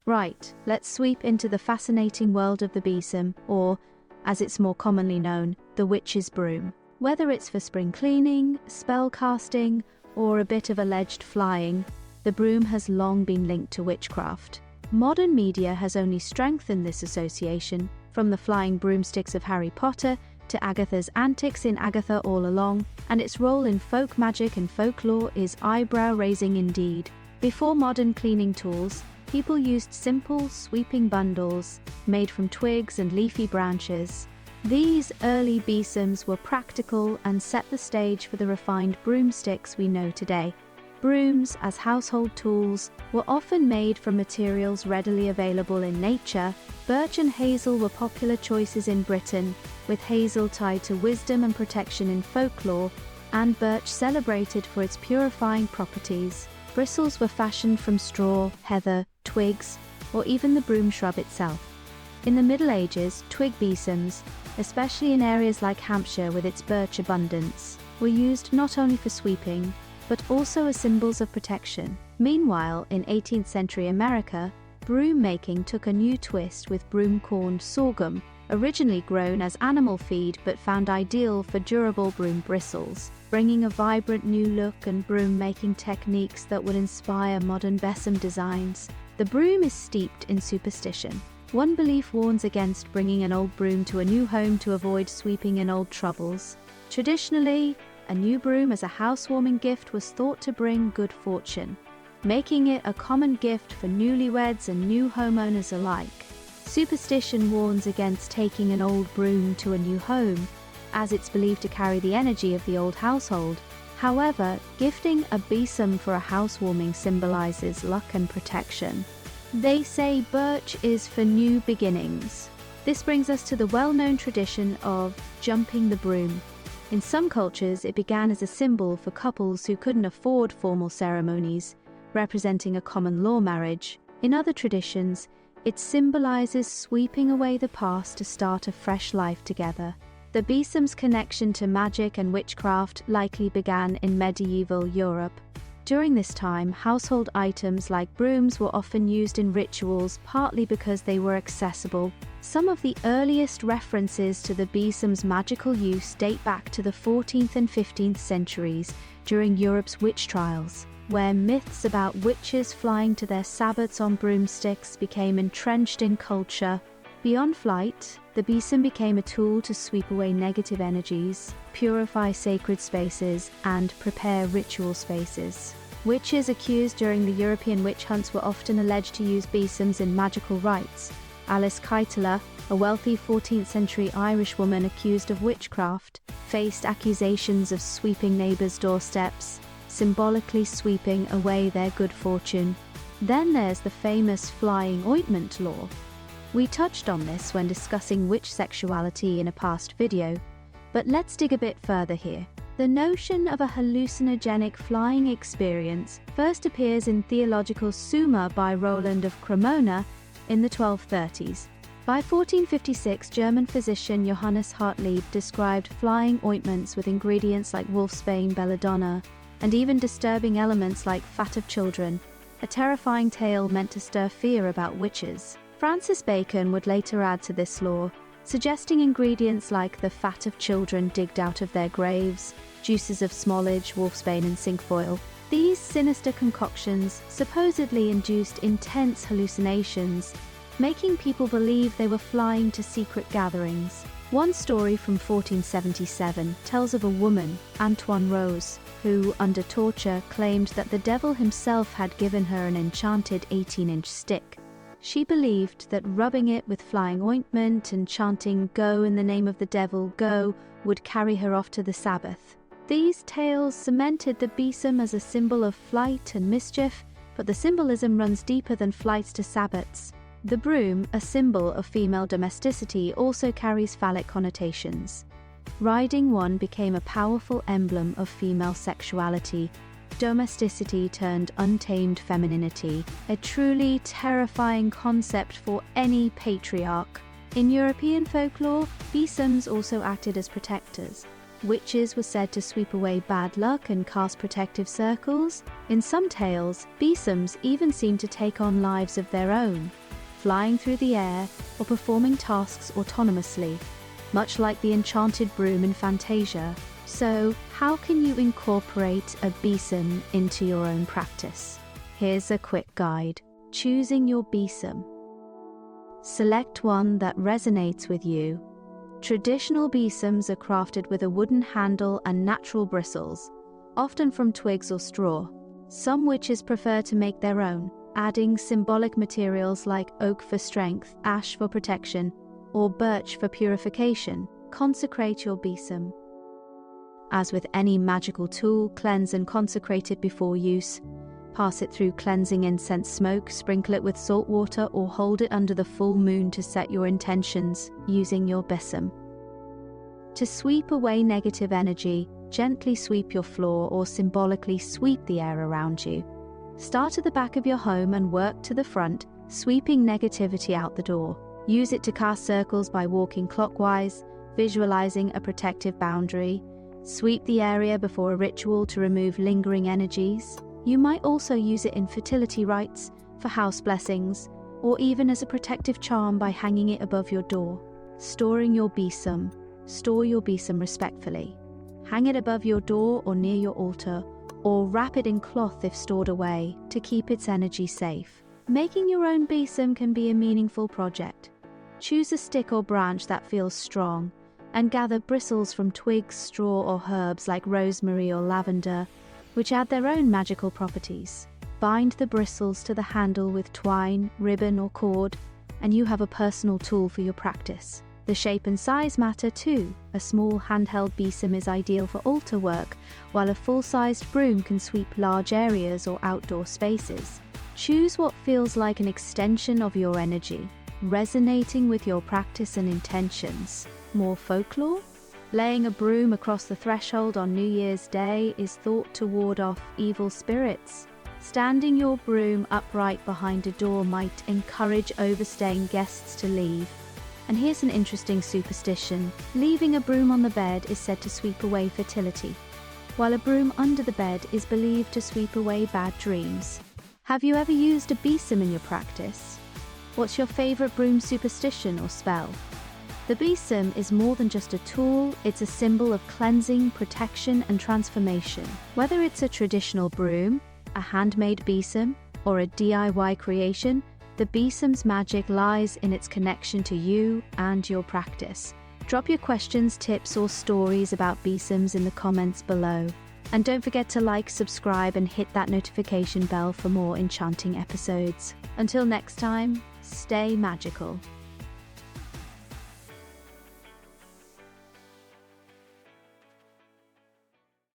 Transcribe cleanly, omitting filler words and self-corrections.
Right, let's sweep into the fascinating world of the besom, or, as it's more commonly known, the witch's broom. Whether it's for spring cleaning, spell casting, or a bit of alleged flying, the broom has long been linked to witchcraft. Modern media has only strengthened this association, from the flying broomsticks of Harry Potter to Agatha's antics in Agatha All Along, and its role in folk magic and folklore is eyebrow-raising indeed. Before modern cleaning tools, people used simple, sweeping bundles made from twigs and leafy branches. These early besoms were practical and set the stage for the refined broomsticks we know today. Brooms, as household tools, were often made from materials readily available in nature. Birch and hazel were popular choices in Britain, with hazel tied to wisdom and protection in folklore, and birch celebrated for its purifying properties. Bristles were fashioned from straw, heather, twigs, or even the broom shrub itself. In the Middle Ages, twig besoms, especially in areas like Hampshire with its birch abundance, were used not only for sweeping, but also as symbols of protection. Meanwhile, in 18th century America, broom making took a new twist with broom corn sorghum, originally grown as animal feed but found ideal for durable broom bristles, bringing a vibrant new look and broom making techniques that would inspire modern besom designs. The broom is steeped in superstition. One belief warns against bringing an old broom to a new home to avoid sweeping in old troubles. Traditionally, a new broom as a housewarming gift was thought to bring good fortune, making it a common gift for newlyweds and new homeowners alike. Superstition warns against taking an old broom to a new home, as it's believed to carry the energy of the old household. However, gifting a besom for a housewarming symbolizes luck and protection. They say birch is for new beginnings. This brings us to the well-known tradition of jumping the broom. In some cultures, it began as a symbol for couples who couldn't afford formal ceremonies, representing a common law marriage. In other traditions, it symbolizes sweeping away the past to start a fresh life together. The besom's connection to magic and witchcraft likely began in medieval Europe. During this time, household items like brooms were often used in rituals, partly because they were accessible. Some of the earliest references to the besom's magical use date back to the 14th and 15th centuries, during Europe's witch trials, where myths about witches flying to their Sabbats on broomsticks became entrenched in culture. Beyond flight, the besom became a tool to sweep away negative energies, purify sacred spaces, and prepare ritual spaces. Witches accused during the European witch hunts were often alleged to use besoms in magical rites. Alice Keitler, a wealthy 14th century Irish woman accused of witchcraft, faced accusations of sweeping neighbors' doorsteps, symbolically sweeping away their good fortune. Then there's the famous flying ointment law. We touched on this when discussing witch sexuality in a past video, but let's dig a bit further here. The notion of a hallucinogenic flying experience first appears in theological Summa by Roland of Cremona in the 1230s. By 1456, German physician Johannes Hartlieb described flying ointments with ingredients like wolfsbane, belladonna, and even disturbing elements like fat of children, a terrifying tale meant to stir fear about witches. Francis Bacon would later add to this lore, suggesting ingredients like the fat of children digged out of their graves, juices of smallage, wolfsbane and cinquefoil. These sinister concoctions supposedly induced intense hallucinations, making people believe they were flying to secret gatherings. One story from 1477 tells of a woman, Antoine Rose, who, under torture, claimed that the devil himself had given her an enchanted 18-inch stick. She believed that rubbing it with flying ointment and chanting "Go in the name of the devil, go" would carry her off to the Sabbath. These tales cemented the besom as a symbol of flight and mischief, but the symbolism runs deeper than flights to Sabbats. The broom, a symbol of female domesticity, also carries phallic connotations. Riding one became a powerful emblem of female sexuality. Domesticity turned untamed femininity, a truly terrifying concept for any patriarch. In European folklore, besoms also acted as protectors. Witches were said to sweep away bad luck and cast protective circles. In some tales, besoms even seem to take on lives of their own, flying through the air or performing tasks autonomously, much like the enchanted broom in Fantasia. So, how can you incorporate a besom into your own practice? Here's a quick guide. Choosing your besom. Select one that resonates with you. Traditional besoms are crafted with a wooden handle and natural bristles, often from twigs or straw. Some witches prefer to make their own, adding symbolic materials like oak for strength, ash for protection, or birch for purification. Consecrate your besom. As with any magical tool, cleanse and consecrate it before use. Pass it through cleansing incense smoke, sprinkle it with salt water, or hold it under the full moon to set your intentions using your besom. To sweep away negative energy, gently sweep your floor or symbolically sweep the air around you. Start at the back of your home and work to the front, sweeping negativity out the door. Use it to cast circles by walking clockwise, visualizing a protective boundary. Sweep the area before a ritual to remove lingering energies. You might also use it in fertility rites, for house blessings, or even as a protective charm by hanging it above your door. Storing your besom. Store your besom respectfully. Hang it above your door or near your altar, or wrap it in cloth if stored away to keep its energy safe. Making your own besom can be a meaningful project. Choose a stick or branch that feels strong, and gather bristles from twigs, straw, or herbs like rosemary or lavender, which add their own magical properties. Bind the bristles to the handle with twine, ribbon, or cord, and you have a personal tool for your practice. The shape and size matter too. A small handheld besom is ideal for altar work, while a full-sized broom can sweep large areas or outdoor spaces. Choose what feels like an extension of your energy, resonating with your practice and intentions. More folklore? Laying a broom across the threshold on New Year's Day is thought to ward off evil spirits. Standing your broom upright behind a door might encourage overstaying guests to leave. And here's an interesting superstition. Leaving a broom on the bed is said to sweep away fertility, while a broom under the bed is believed to sweep away bad dreams. Have you ever used a besom in your practice? What's your favorite broom superstition or spell? The besom is more than just a tool, it's a symbol of cleansing, protection, and transformation. Whether it's a traditional broom, a handmade besom, or a DIY creation, the besom's magic lies in its connection to you and your practice. Drop your questions, tips, or stories about besoms in the comments below. And don't forget to like, subscribe, and hit that notification bell for more enchanting episodes. Until next time, stay magical.